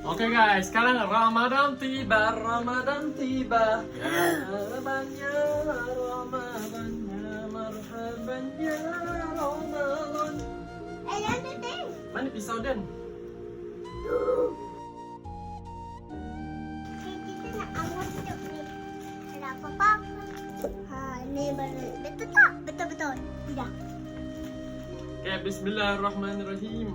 Oke guys, sekarang Ramadan tiba. Marhabannya, marhabannya Ramadan. Mana pisau Dan? Kita nak awal hidup ni. Ada apa-apa? Ni betul tak? Betul. Tidak. Oke, bismillahirrahmanirrahim.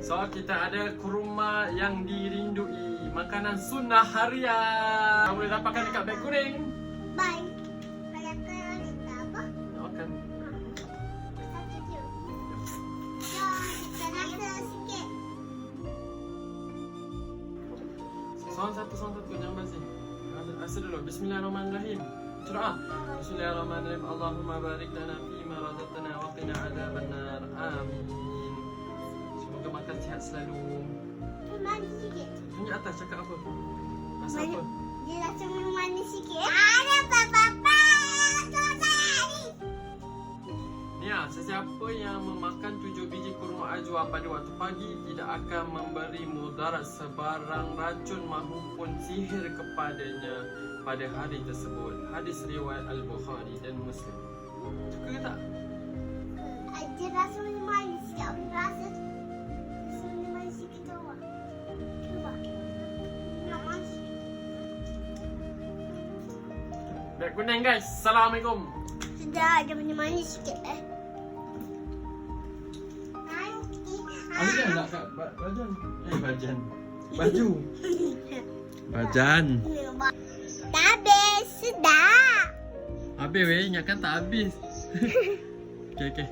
So, kita ada kurma yang dirindui. Makanan sunnah harian. Boleh dapatkan dekat beg kuning. Bye. Kalau kau kita apa? Makan. Satu je. Ya, kita rasa sikit. Soal satu. Jangan basi. Rasa dulu. Bismillahirrahmanirrahim. Surah. Bismillahirrahmanirrahim. Allahumma barik lana fima razaqtana wa qina adzabannar. Amin. Semoga makan sihat selalu. Manis sikit. Tunjuk atas cakap apa? Rasa apa? Dia rasa manis sikit. Ada apa-apa. Nia, sesiapa yang memakan 7 biji kurma ajwa pada waktu pagi tidak akan memberi mudarat sebarang racun maupun sihir kepadanya pada hari tersebut. Hadis riwayat Al-Bukhari dan Muslim. Suka ke tak? Dia rasa manis sikit. Rasa manis sikit tu. Cuba. Nak manis. Beg kuning guys. Assalamualaikum. Sudah ada manis sikit Ada tak kat bajan? Bajan. Baju. Bajan. Tak habis. Sudah. Habis weh, ingatkan tak habis. Okay.